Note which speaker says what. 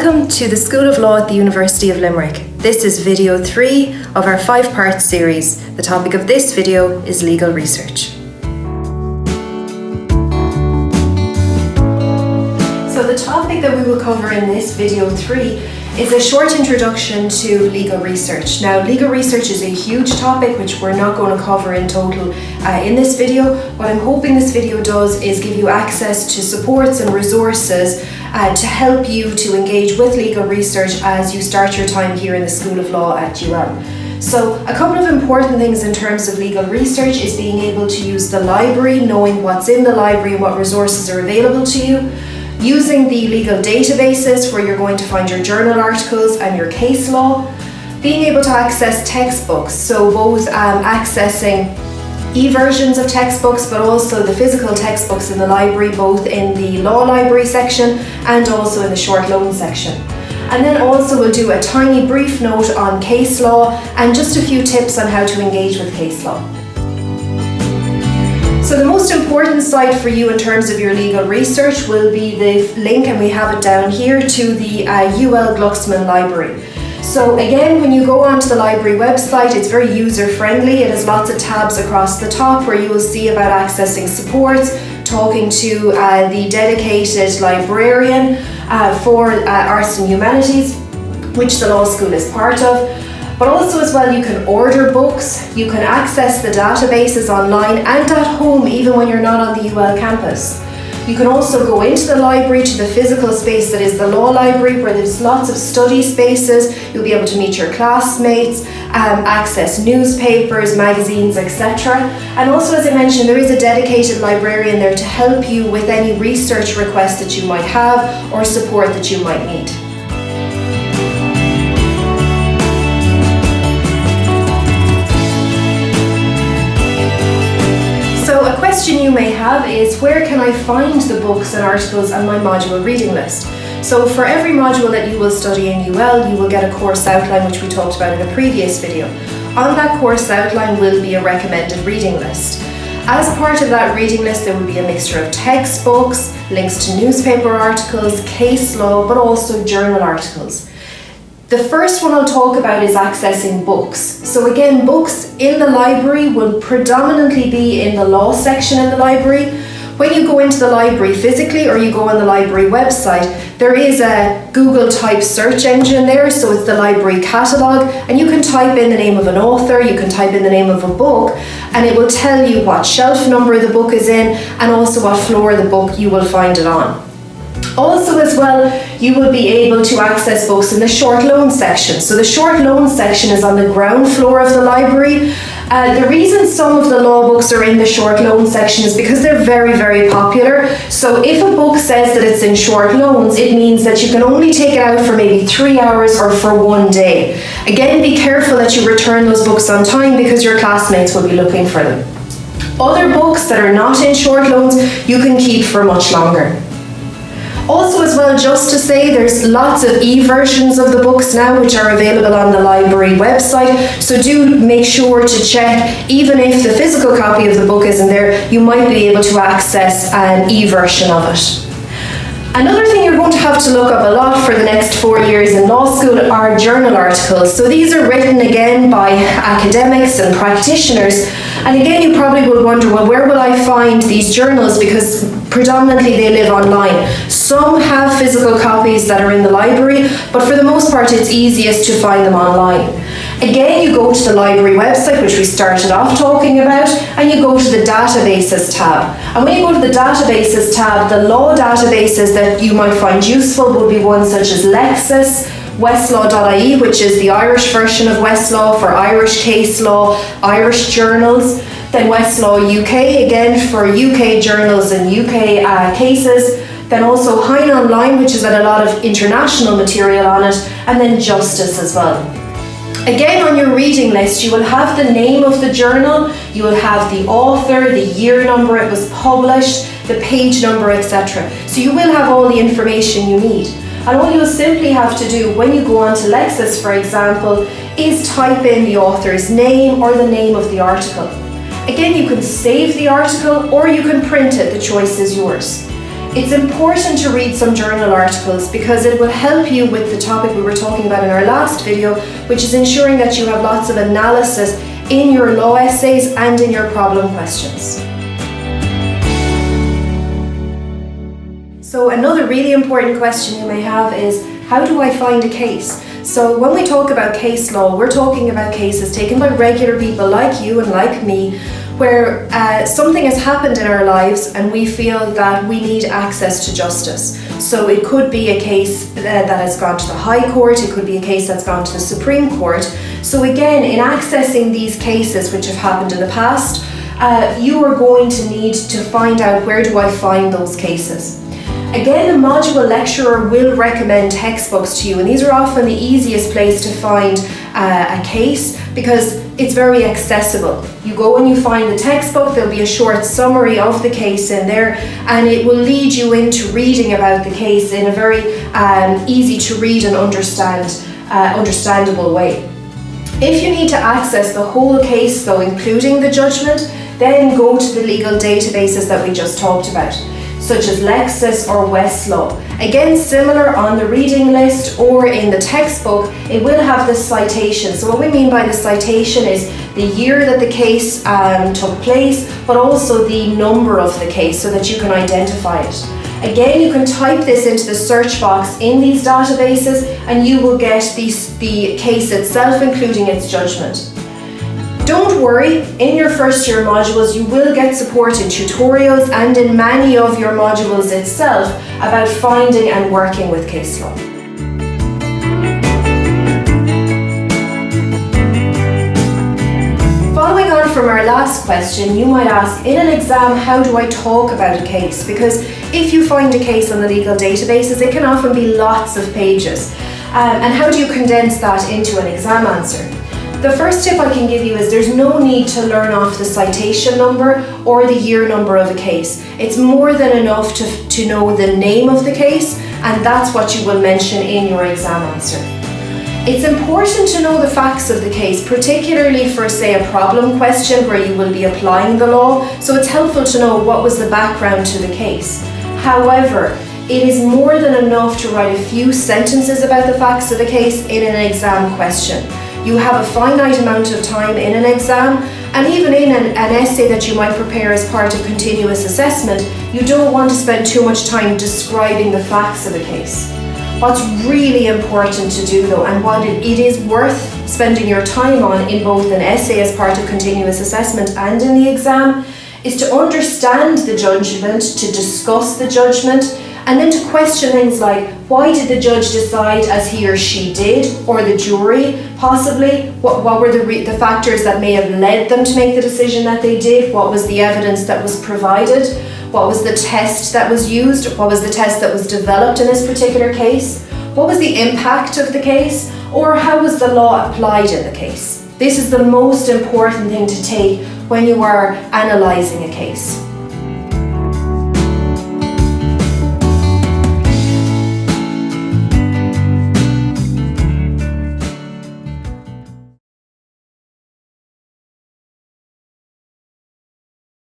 Speaker 1: Welcome to the School of Law at the University of Limerick. This is video 3 of our 5-part series. The topic of this video is legal research. So the topic that we will cover in this video 3 is a short introduction to legal research. Now, legal research is a huge topic which we're not going to cover in total in this video. What I'm hoping this video does is give you access to supports and resources to help you to engage with legal research as you start your time here in the School of Law at UL. So a couple of important things in terms of legal research is being able to use the library, knowing what's in the library and what resources are available to you, using the legal databases where you're going to find your journal articles and your case law, being able to access textbooks, so both accessing e-versions of textbooks but also the physical textbooks in the library, both in the law library section and also in the short loan section. And then also we'll do a tiny brief note on case law and just a few tips on how to engage with case law. So the most important site for you in terms of your legal research will be the link, and we have it down here, to the ULGlucksman library. So again, when you go onto the library website, it's very user-friendly. It has lots of tabs across the top where you will see about accessing supports, talking to the dedicated librarian for arts and humanities, which the law school is part of. But also as well, you can order books, you can access the databases online and at home even when you're not on the UL campus. You can also go into the library, to the physical space that is the law library, where there's lots of study spaces. You'll be able to meet your classmates, access newspapers, magazines, etc. And also, as I mentioned, there is a dedicated librarian there to help you with any research requests that you might have or support that you might need. So a question you may have is, where can I find the books and articles on my module reading list? So for every module that you will study in UL, you will get a course outline, which we talked about in a previous video. On that course outline will be a recommended reading list. As part of that reading list, there will be a mixture of textbooks, links to newspaper articles, case law, but also journal articles. The first one I'll talk about is accessing books. So again, books in the library will predominantly be in the law section in the library. When you go into the library physically or you go on the library website, there is a Google type search engine there, so it's the library catalogue, and you can type in the name of an author, you can type in the name of a book, and it will tell you what shelf number the book is in and also what floor of the book you will find it on. Also as well, you will be able to access books in the short loan section. So the short loan section is on the ground floor of the library. The reason some of the law books are in the short loan section is because they're very, very popular. So if a book says that it's in short loans, it means that you can only take it out for maybe 3 hours or for 1 day. Again, be careful that you return those books on time because your classmates will be looking for them. Other books that are not in short loans, you can keep for much longer. Also as well, just to say, there's lots of e-versions of the books now which are available on the library website, so do make sure to check. Even if the physical copy of the book isn't there, you might be able to access an e-version of it. Another thing you're going to have to look up a lot for the next 4 years in law school are journal articles. So these are written again by academics and practitioners. And again, you probably will wonder, well, where will I find these journals? Because predominantly they live online. Some have physical copies that are in the library, but for the most part it's easiest to find them online. Again, you go to the library website, which we started off talking about, and you go to the databases tab. And when you go to the databases tab, the law databases that you might find useful will be ones such as Lexis, Westlaw.ie, which is the Irish version of Westlaw for Irish case law, Irish journals. Then Westlaw UK, again for UK journals and UK cases. Then also Hein Online, which has had a lot of international material on it. And then Justice as well. Again, on your reading list, you will have the name of the journal, you will have the author, the year number it was published, the page number, etc. So you will have all the information you need. And all you'll simply have to do when you go on to Lexis, for example, is type in the author's name or the name of the article. Again, you can save the article or you can print it, the choice is yours. It's important to read some journal articles because it will help you with the topic we were talking about in our last video, which is ensuring that you have lots of analysis in your law essays and in your problem questions. So another really important question you may have is, how do I find a case? So when we talk about case law, we're talking about cases taken by regular people like you and like me, where something has happened in our lives and we feel that we need access to justice. So it could be a case that has gone to the High Court, it could be a case that's gone to the Supreme Court. So again, in accessing these cases which have happened in the past, you are going to need to find out, where do I find those cases? Again, a module lecturer will recommend textbooks to you, and these are often the easiest place to find a case because it's very accessible. You go and you find the textbook, there'll be a short summary of the case in there, and it will lead you into reading about the case in a very easy to read and understandable way. If you need to access the whole case though, including the judgment, then go to the legal databases that we just talked about, such as Lexis or Westlaw. Again, similar on the reading list or in the textbook, it will have the citation. So what we mean by the citation is the year that the case took place, but also the number of the case so that you can identify it. Again, you can type this into the search box in these databases and you will get the case itself, including its judgment. Don't worry, in your first year modules you will get support in tutorials and in many of your modules itself about finding and working with case law. Following on from our last question, you might ask, in an exam, how do I talk about a case? Because if you find a case on the legal databases, it can often be lots of pages. And how do you condense that into an exam answer? The first tip I can give you is there's no need to learn off the citation number or the year number of a case. It's more than enough to know the name of the case, and that's what you will mention in your exam answer. It's important to know the facts of the case, particularly for, say, a problem question where you will be applying the law, so it's helpful to know what was the background to the case. However, it is more than enough to write a few sentences about the facts of a case in an exam question. You have a finite amount of time in an exam, and even in an essay that you might prepare as part of continuous assessment, you don't want to spend too much time describing the facts of a case. What's really important to do though, and what it is worth spending your time on in both an essay as part of continuous assessment and in the exam, is to understand the judgment, to discuss the judgment, and then to question things like, why did the judge decide as he or she did, or the jury possibly? What were the factors that may have led them to make the decision that they did? What was the evidence that was provided? What was the test that was used? What was the test that was developed in this particular case? What was the impact of the case? Or how was the law applied in the case? This is the most important thing to take when you are analysing a case.